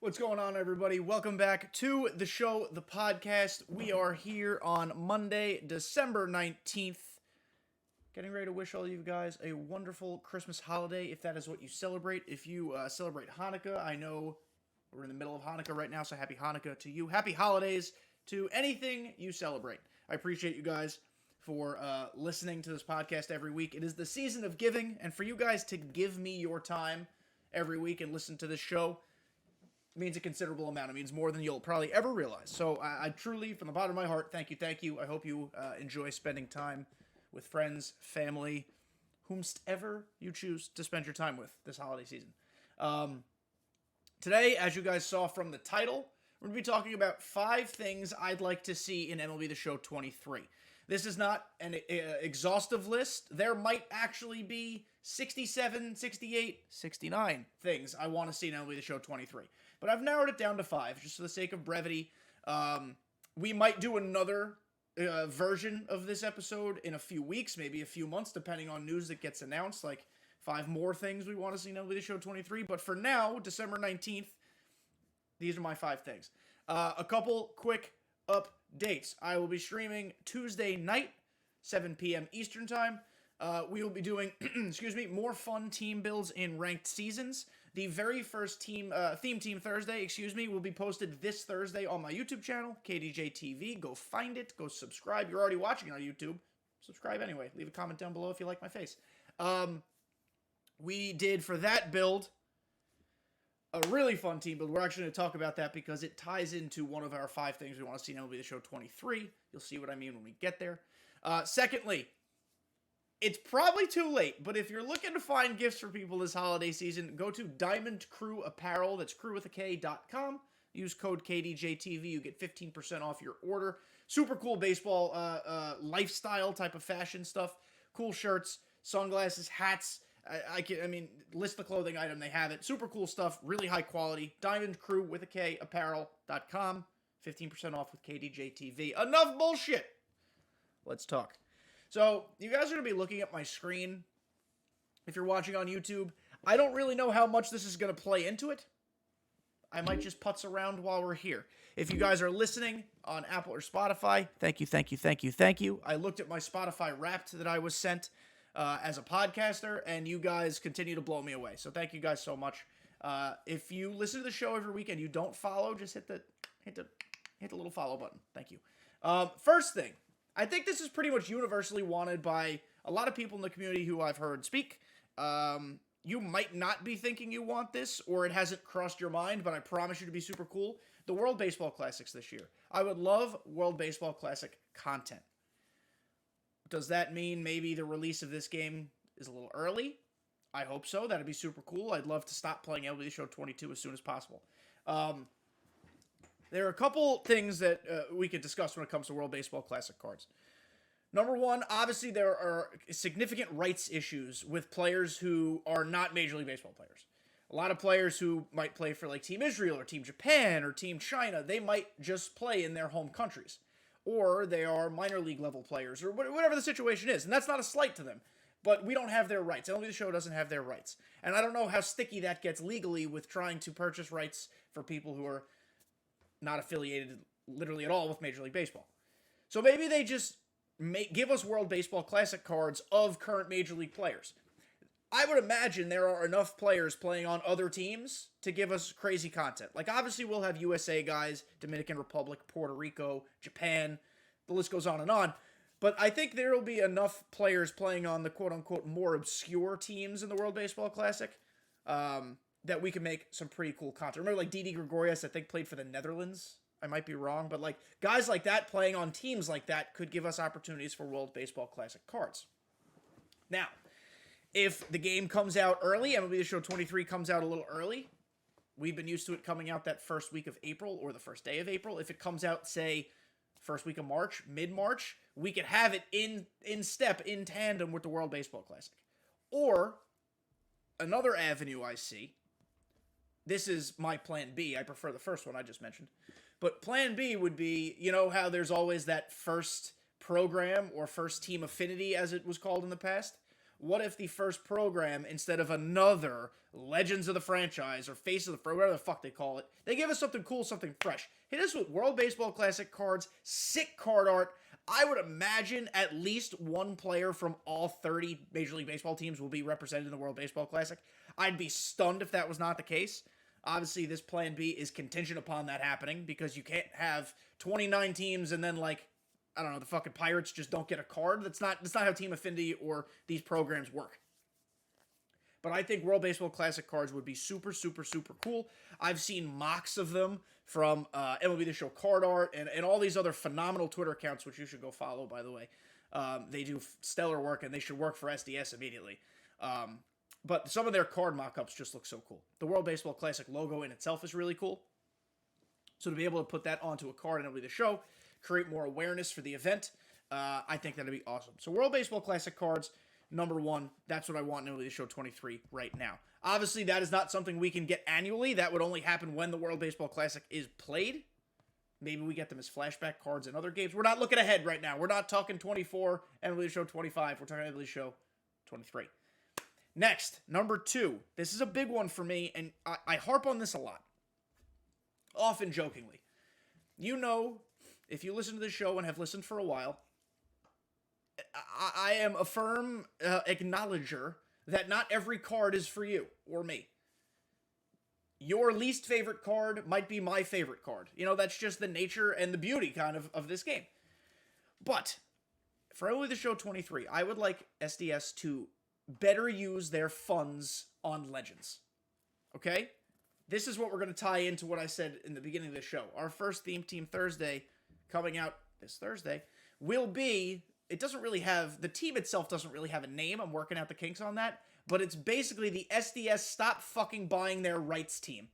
What's going on, everybody? Welcome back to the show, the podcast. We are here on Monday, December 19th. Getting ready to wish all you guys a wonderful Christmas holiday, if that is what you celebrate. If you celebrate Hanukkah, I know we're in the middle of Hanukkah right now, so happy Hanukkah to you. Happy holidays to anything you celebrate. I appreciate you guys for listening to this podcast every week. It is the season of giving, and for you guys to give me your time every week and listen to this show means a considerable amount. It means more than you'll probably ever realize. So I truly, from the bottom of my heart, thank you. I hope you enjoy spending time with friends, family, whomsoever you choose to spend your time with this holiday season. Today, as you guys saw from the title, we're going to be talking about 5 things I'd like to see in MLB The Show 23. This is not an exhaustive list. There might actually be 67, 68, 69 things I want to see in MLB The Show 23. But I've narrowed it down to 5, just for the sake of brevity. We might do another version of this episode in a few weeks, maybe a few months, depending on news that gets announced, like 5 more things we want to see in MLB The Show 23. But for now, December 19th, these are my 5 things. A couple quick updates. I will be streaming Tuesday night, 7 p.m. Eastern Time. We will be doing, more fun team builds in ranked seasons. The very first theme team Thursday, will be posted this Thursday on my YouTube channel, kdjTV. Go find it. Go subscribe. You're already watching on YouTube. Subscribe anyway. Leave a comment down below if you like my face. We did, for that build, a really fun team build. We're actually going to talk about that because it ties into one of our 5 things we want to see in MLB The Show 23. You'll see what I mean when we get there. Secondly, it's probably too late, but if you're looking to find gifts for people this holiday season, go to Diamond KREW Apparel. That's crew.com. Use code kdjTV. You get 15% off your order. Super cool baseball lifestyle type of fashion stuff. Cool shirts, sunglasses, hats. List the clothing item. They have it. Super cool stuff. Really high quality. Diamond KREW Apparel.com. 15% off with kdjTV. Enough bullshit. Let's talk. So, you guys are going to be looking at my screen. If you're watching on YouTube, I don't really know how much this is going to play into it. I might just putz around while we're here. If you guys are listening on Apple or Spotify, thank you. I looked at my Spotify Wrapped that I was sent as a podcaster, and you guys continue to blow me away. So thank you guys so much. If you listen to the show every week and you don't follow, just hit the little follow button. Thank you. First thing. I think this is pretty much universally wanted by a lot of people in the community who I've heard speak. You might not be thinking you want this, or it hasn't crossed your mind, but I promise you to be super cool. The World Baseball Classics this year. I would love World Baseball Classic content. Does that mean maybe the release of this game is a little early? I hope so. That'd be super cool. I'd love to stop playing MLB The Show 22 as soon as possible. There are a couple things that we could discuss when it comes to World Baseball Classic cards. Number one, obviously there are significant rights issues with players who are not Major League Baseball players. A lot of players who might play for like Team Israel or Team Japan or Team China, they might just play in their home countries. Or they are minor league level players or whatever the situation is. And that's not a slight to them. But we don't have their rights. MLB The Show doesn't have their rights. And I don't know how sticky that gets legally with trying to purchase rights for people who are not affiliated literally at all with Major League Baseball. So maybe they just give us World Baseball Classic cards of current Major League players. I would imagine there are enough players playing on other teams to give us crazy content. Like, obviously, we'll have USA guys, Dominican Republic, Puerto Rico, Japan, the list goes on and on. But I think there will be enough players playing on the quote-unquote more obscure teams in the World Baseball Classic that we can make some pretty cool content. Remember, like, Didi Gregorius, I think, played for the Netherlands. I might be wrong, but, like, guys like that playing on teams like that could give us opportunities for World Baseball Classic cards. Now, if the game comes out early, MLB The Show 23 comes out a little early, we've been used to it coming out that first week of April or the first day of April. If it comes out, say, first week of March, mid-March, we could have it in tandem with the World Baseball Classic. Or, another avenue I see, this is my plan B. I prefer the first one I just mentioned. But plan B would be, you know how there's always that first program or first team affinity, as it was called in the past? what if the first program, instead of another Legends of the Franchise or Face of the whatever the fuck they call it, they give us something cool, something fresh. Hit us with World Baseball Classic cards, sick card art. I would imagine at least one player from all 30 Major League Baseball teams will be represented in the World Baseball Classic. I'd be stunned if that was not the case. Obviously, this plan B is contingent upon that happening because you can't have 29 teams and then, like, I don't know, the fucking Pirates just don't get a card. That's not how Team Affinity or these programs work. But I think World Baseball Classic cards would be super, super, super cool. I've seen mocks of them from MLB The Show Card Art and all these other phenomenal Twitter accounts, which you should go follow, by the way. They do stellar work, and they should work for SDS immediately. But some of their card mock-ups just look so cool. The World Baseball Classic logo in itself is really cool. So to be able to put that onto a card in MLB The Show, create more awareness for the event, I think that'd be awesome. So World Baseball Classic cards, number one, that's what I want in MLB The Show 23 right now. Obviously, that is not something we can get annually. That would only happen when the World Baseball Classic is played. Maybe we get them as flashback cards in other games. We're not looking ahead right now. We're not talking 24, MLB The Show 25. We're talking MLB The Show 23. Next, number two. This is a big one for me, and I harp on this a lot. Often jokingly. You know, if you listen to the show and have listened for a while, I am a firm acknowledger that not every card is for you or me. Your least favorite card might be my favorite card. You know, that's just the nature and the beauty kind of this game. But for MLB The Show 23, I would like SDS to better use their funds on Legends. Okay? This is what we're going to tie into what I said in the beginning of the show. Our first Theme Team Thursday, coming out this Thursday, will be, it doesn't really have, the team itself doesn't really have a name. I'm working out the kinks on that. But it's basically the SDS Stop Fucking Buying Their Rights team.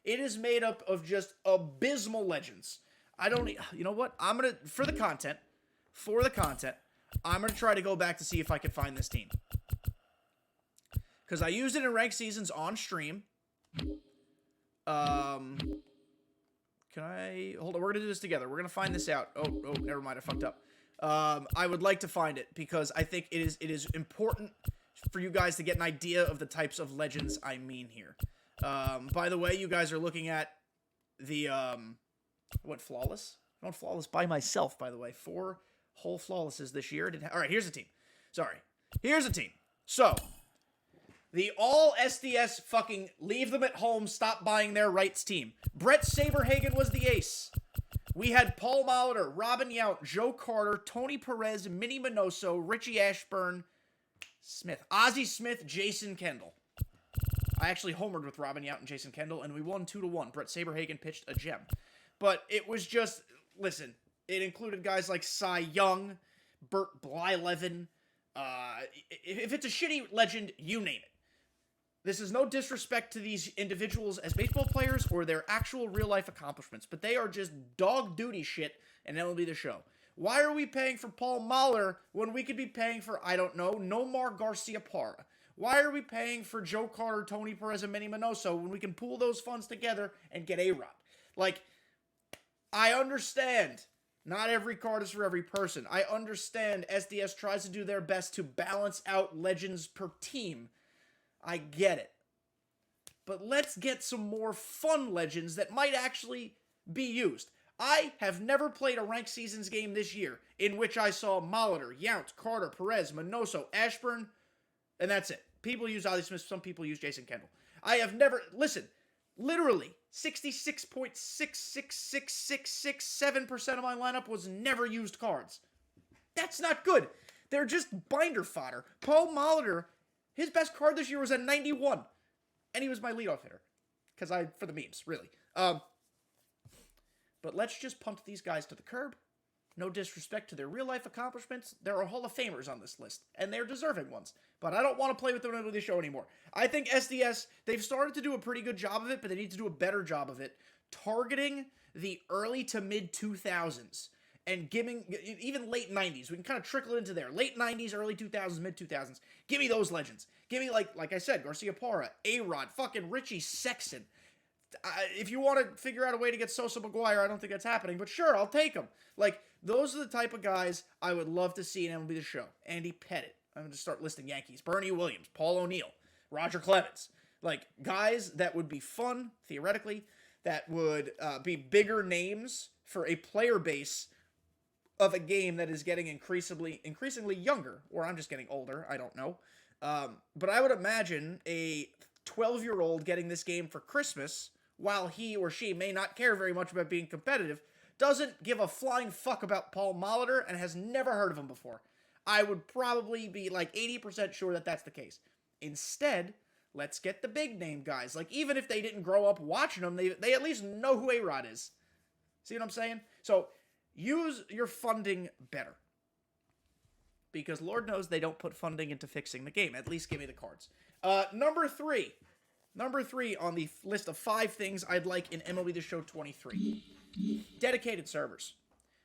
It is made up of just abysmal legends. I don't, you know what? I'm going to, for the content, I'm going to try to go back to see if I can find this team. Because I used it in ranked seasons on stream. Can I, hold on, we're going to do this together. We're going to find this out. Oh, never mind, I fucked up. I would like to find it because I think it is important for you guys to get an idea of the types of legends I mean here. By the way, you guys are looking at the, I went flawless. I went flawless by myself, by the way. 4 whole flawlesses this year. All right, here's the team. Sorry. Here's the team. So, the all SDS fucking leave them at home, stop buying their rights team. Brett Saberhagen was the ace. We had Paul Molitor, Robin Yount, Joe Carter, Tony Perez, Minnie Minoso, Richie Ashburn, Smith, Ozzie Smith, Jason Kendall. I actually homered with Robin Yount and Jason Kendall, and we won 2-1. Brett Saberhagen pitched a gem. But it was just, listen, it included guys like Cy Young, Bert Blyleven. If it's a shitty legend, you name it. This is no disrespect to these individuals as baseball players or their actual real-life accomplishments, but they are just dog duty shit, and that will be the show. Why are we paying for Paul Mahler when we could be paying for, I don't know, Nomar Garciaparra? Why are we paying for Joe Carter, Tony Perez, and Minnie Minoso when we can pool those funds together and get A-Rod? Like, I understand not every card is for every person. I understand SDS tries to do their best to balance out legends per team. I get it. But let's get some more fun legends that might actually be used. I have never played a ranked seasons game this year in which I saw Molitor, Yount, Carter, Perez, Minoso, Ashburn, and that's it. People use Ozzie Smith, some people use Jason Kendall. I have never, listen, literally 66.6666667% of my lineup was never used cards. That's not good. They're just binder fodder. Paul Molitor, his best card this year was a 91. And he was my leadoff hitter. For the memes, really. But let's just punt these guys to the curb. No disrespect to their real-life accomplishments. There are Hall of Famers on this list, and they're deserving ones. But I don't want to play with them in the show anymore. I think SDS, they've started to do a pretty good job of it, but they need to do a better job of it, targeting the early to mid-2000s and giving, even late 90s. We can kind of trickle into there. Late 90s, early 2000s, mid-2000s. Give me those legends. Give me, like I said, Garciaparra, A-Rod, fucking Richie Sexton. If you want to figure out a way to get Sosa McGuire, I don't think that's happening, but sure, I'll take them. Like, those are the type of guys I would love to see in MLB The Show. Andy Pettit, I'm going to start listing Yankees. Bernie Williams, Paul O'Neill, Roger Clemens. Like, guys that would be fun, theoretically, that would be bigger names for a player base of a game that is getting increasingly younger, or I'm just getting older, I don't know. But I would imagine a 12-year-old getting this game for Christmas, while he or she may not care very much about being competitive, doesn't give a flying fuck about Paul Molitor and has never heard of him before. I would probably be like 80% sure that that's the case. Instead, let's get the big name guys. Like, even if they didn't grow up watching them, they at least know who A-Rod is. See what I'm saying? So, use your funding better. Because Lord knows they don't put funding into fixing the game. At least give me the cards. Number three on the list of 5 things I'd like in MLB The Show 23. Dedicated servers.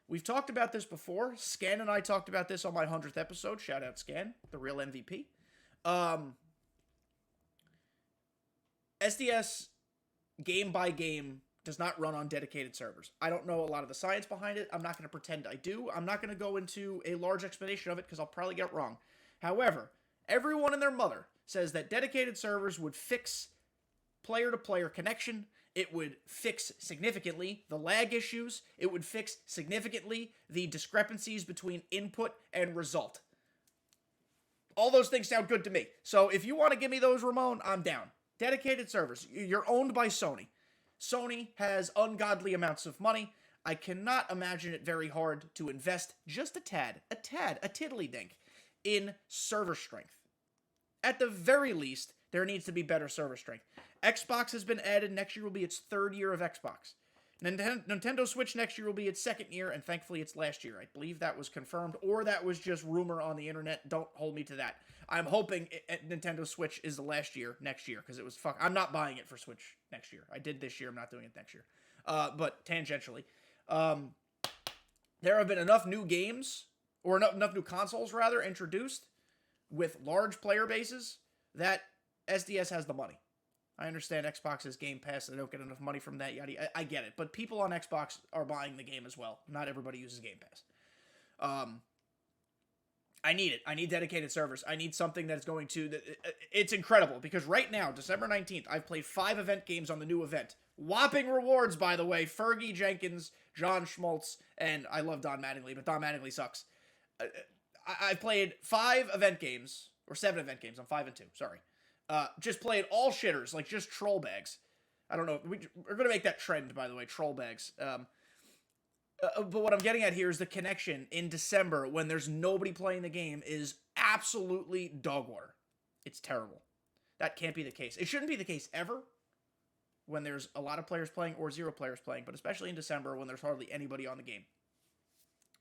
We've talked about this before. Scan and I talked about this on my 100th episode. Shout out Scan, the real MVP. SDS, game by game, does not run on dedicated servers. I don't know a lot of the science behind it. I'm not going to pretend I do. I'm not going to go into a large explanation of it because I'll probably get it wrong. However, everyone and their mother says that dedicated servers would fix player-to-player connection. It would fix significantly the lag issues. It would fix significantly the discrepancies between input and result. All those things sound good to me. So if you want to give me those, Ramon, I'm down. Dedicated servers. You're owned by Sony. Sony has ungodly amounts of money. I cannot imagine it very hard to invest just a tiddly-dink in server strength. At the very least, there needs to be better server strength. Xbox has been added. Next year will be its 3rd year of Xbox. Nintendo Switch next year will be its 2nd year, and thankfully it's last year. I believe that was confirmed, or that was just rumor on the internet. Don't hold me to that. I'm hoping Nintendo Switch is the last year next year, because it was I'm not buying it for Switch next year. I did this year. I'm not doing it next year. But tangentially, there have been enough new games, or enough new consoles, rather, introduced with large player bases that SDS has the money. I understand Xbox's Game Pass, they don't get enough money from that, yada. I get it, but people on Xbox are buying the game as well. Not everybody uses Game Pass. I need it. I need dedicated servers. I need something that's going to... It's incredible, because right now, December 19th, I've played 5 event games on the new event. Whopping rewards, by the way. Fergie Jenkins, John Schmaltz, and I love Don Mattingly, but Don Mattingly sucks. I played 5 event games, or 7 event games. I'm 5 and 2, sorry. Just played all shitters, like just troll bags. I don't know. We're going to make that trend, by the way, troll bags. But what I'm getting at here is the connection in December when there's nobody playing the game is absolutely dog water. It's terrible. That can't be the case. It shouldn't be the case ever when there's a lot of players playing or 0 players playing, but especially in December when there's hardly anybody on the game.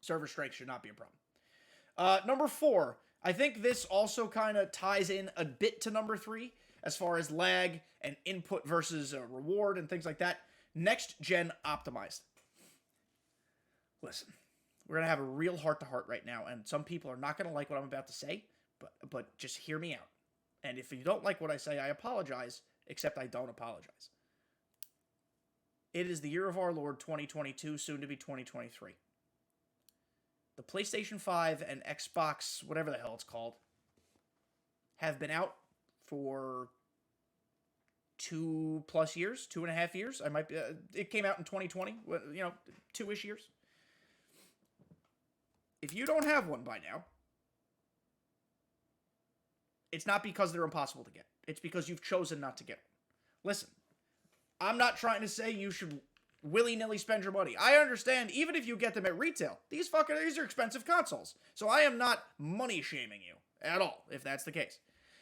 Server strength should not be a problem. Number 4. I think this also kind of ties in a bit to number 3 as far as lag and input versus reward and things like that. Next gen optimized. Listen, we're going to have a real heart-to-heart right now, and some people are not going to like what I'm about to say, but just hear me out. And if you don't like what I say, I apologize, except I don't apologize. It is the year of our Lord 2022, soon to be 2023. The PlayStation 5 and Xbox, whatever the hell it's called, have been out for 2+ years, 2.5 years. It came out in 2020, 2-ish years. If you don't have one by now, it's not because they're impossible to get. It's because you've chosen not to get one. Listen, I'm not trying to say you should willy-nilly spend your money. I understand, even if you get them at retail, these are expensive consoles. So I am not money shaming you at all, if that's the case.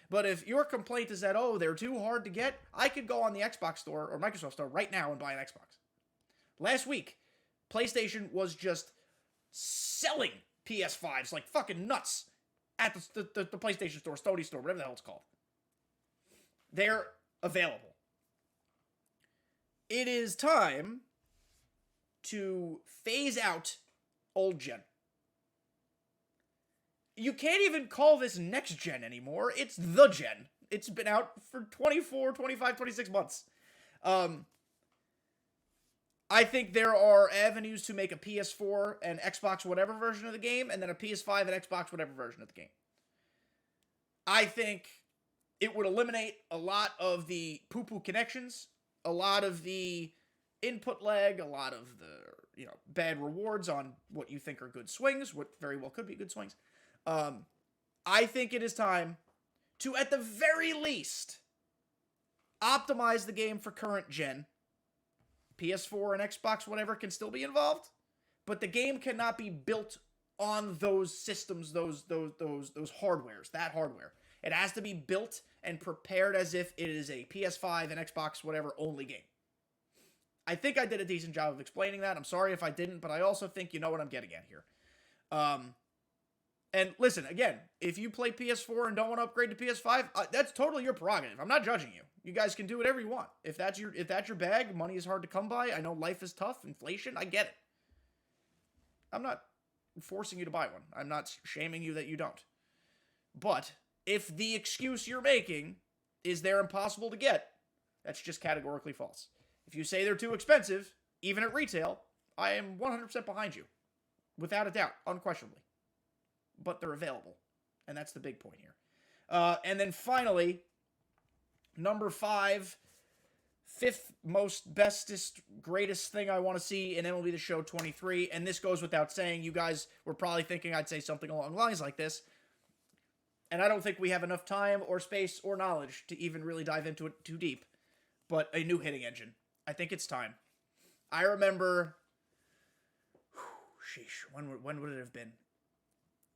But if your complaint is that, they're too hard to get, I could go on the Xbox store or Microsoft store right now and buy an Xbox. Last week, PlayStation was just selling PS5s like fucking nuts at the PlayStation store, Sony store, whatever the hell it's called. They're available. It is time to phase out old gen. You can't even call this next gen anymore. It's the gen. It's been out for 24, 25, 26 months. I think there are avenues to make a PS4 and Xbox whatever version of the game, and then a PS5 and Xbox whatever version of the game. I think it would eliminate a lot of the poo-poo connections, a lot of the input lag, a lot of the bad rewards on what you think are good swings, what very well could be good swings. I think it is time to, at the very least, optimize the game for current gen. PS4 and Xbox, whatever, can still be involved, but the game cannot be built on those systems, those hardwares, that hardware. It has to be built and prepared as if it is a PS5 and Xbox, whatever, only game. I think I did a decent job of explaining that. I'm sorry if I didn't, but I also think you know what I'm getting at here. And listen, again, if you play PS4 and don't want to upgrade to PS5, that's totally your prerogative. I'm not judging you. You guys can do whatever you want. If that's your bag, money is hard to come by. I know life is tough, inflation, I get it. I'm not forcing you to buy one. I'm not shaming you that you don't. But if the excuse you're making is they're impossible to get, that's just categorically false. If you say they're too expensive, even at retail, I am 100% behind you. Without a doubt, unquestionably. But they're available. And that's the big point here. And then finally, number 5, fifth most bestest, greatest thing I want to see in MLB The Show 23. And this goes without saying. You guys were probably thinking I'd say something along lines like this. And I don't think we have enough time or space or knowledge to even really dive into it too deep. But a new hitting engine. I think it's time. I remember, when would it have been?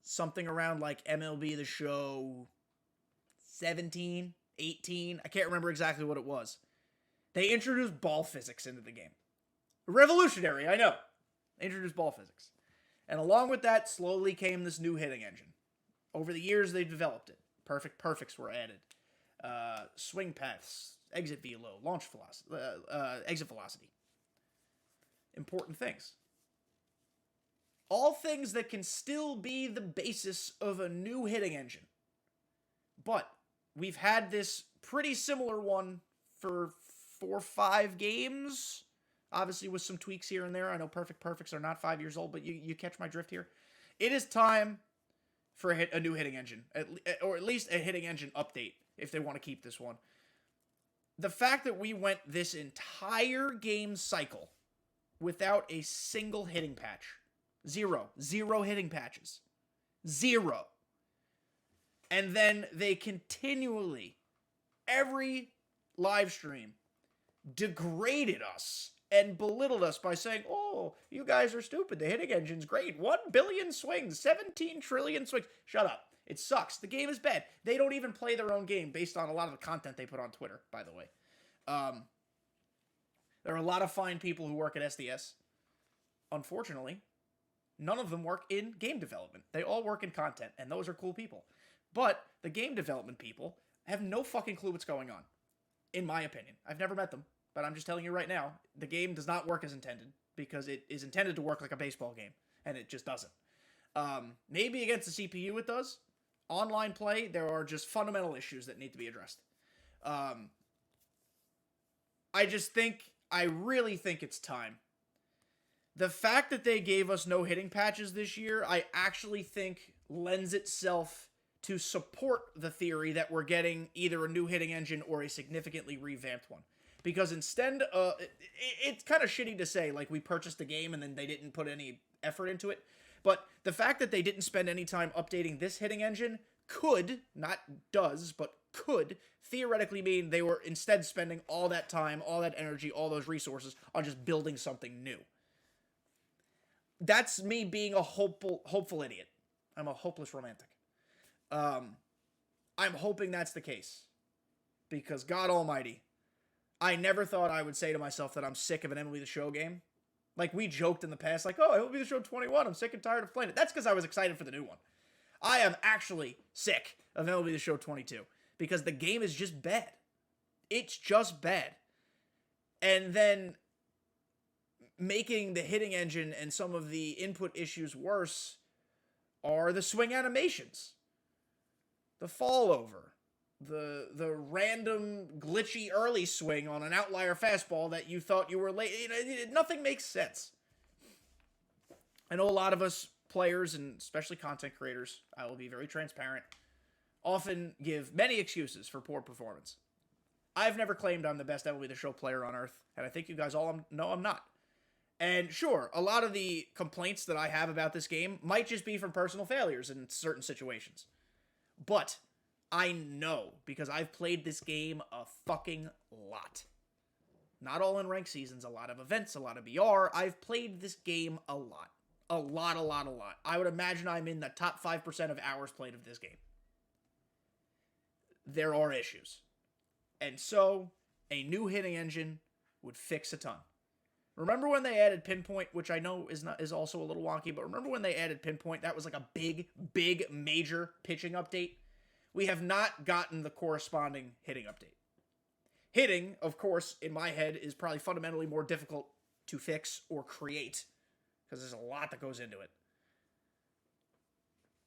Something around like MLB The Show 17, 18. I can't remember exactly what it was. They introduced ball physics into the game. Revolutionary, I know. They introduced ball physics. And along with that, slowly came this new hitting engine. Over the years, they developed it. Perfects were added. Swing paths, exit velo, launch velocity, exit velocity. Important things. All things that can still be the basis of a new hitting engine. But we've had this pretty similar one for 4 or 5 games. Obviously with some tweaks here and there. I know perfects are not 5 years old, but you catch my drift here. It is time for a new hitting engine. Or at least a hitting engine update if they want to keep this one. The fact that we went this entire game cycle without a single hitting patch. Zero hitting patches. 0. And then they continually, every live stream, degraded us and belittled us by saying, oh, you guys are stupid. The hitting engine's great. 1 billion swings, 17 trillion swings. Shut up. It sucks. The game is bad. They don't even play their own game based on a lot of the content they put on Twitter, by the way. There are a lot of fine people who work at SDS. Unfortunately, none of them work in game development. They all work in content, and those are cool people. But the game development people have no fucking clue what's going on, in my opinion. I've never met them, but I'm just telling you right now, the game does not work as intended, because it is intended to work like a baseball game, and it just doesn't. Maybe against the CPU it does. Online play, there are just fundamental issues that need to be addressed. I really think it's time. The fact that they gave us no hitting patches this year, I actually think lends itself to support the theory that we're getting either a new hitting engine or a significantly revamped one. Because instead, it's kind of shitty to say, like, we purchased the game and then they didn't put any effort into it. But the fact that they didn't spend any time updating this hitting engine could, not does, but could theoretically mean they were instead spending all that time, all that energy, all those resources on just building something new. That's me being a hopeful idiot. I'm a hopeless romantic. I'm hoping that's the case. Because God almighty, I never thought I would say to myself that I'm sick of an MLB The Show game. Like, we joked in the past, like, oh, MLB The Show 21, I'm sick and tired of playing it. That's because I was excited for the new one. I am actually sick of MLB The Show 22. Because the game is just bad. It's just bad. And then making the hitting engine and some of the input issues worse are the swing animations. The fall over. The random glitchy early swing on an outlier fastball that you thought you were late. Nothing makes sense. I know a lot of us players, and especially content creators, I will be very transparent, often give many excuses for poor performance. I've never claimed I'm the best MLB The Show player on earth, and I think you guys all know I'm not. And sure, a lot of the complaints that I have about this game might just be from personal failures in certain situations. But I know, because I've played this game a fucking lot. Not all in ranked seasons, a lot of events, a lot of BR. I've played this game a lot. A lot. I would imagine I'm in the top 5% of hours played of this game. There are issues. And so, a new hitting engine would fix a ton. Remember when they added Pinpoint, which I know is also a little wonky, but remember when they added Pinpoint? That was like a big, major pitching update. We have not gotten the corresponding hitting update. Hitting, of course, in my head, is probably fundamentally more difficult to fix or create, because there's a lot that goes into it.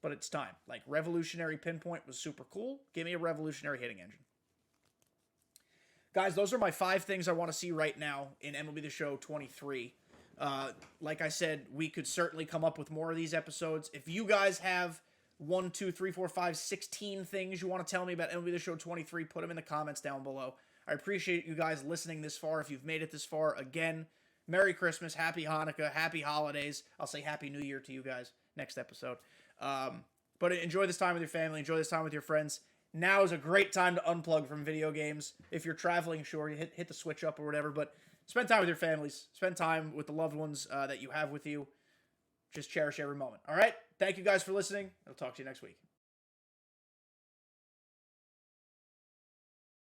But it's time. Like, Revolutionary Pinpoint was super cool. Give me a revolutionary hitting engine. Guys, those are my 5 things I want to see right now in MLB The Show 23. Like I said, we could certainly come up with more of these episodes. If you guys have 1, 2, 3, 4, 5, 16 things you want to tell me about MLB The Show 23, put them in the comments down below. I appreciate you guys listening this far. If you've made it this far, again, Merry Christmas, Happy Hanukkah, Happy Holidays. I'll say Happy New Year to you guys next episode. But enjoy this time with your family. Enjoy this time with your friends. Now is a great time to unplug from video games. If you're traveling, sure, you hit the switch up or whatever, but spend time with your families. Spend time with the loved ones that you have with you. Just cherish every moment. All right? Thank you guys for listening. I'll talk to you next week.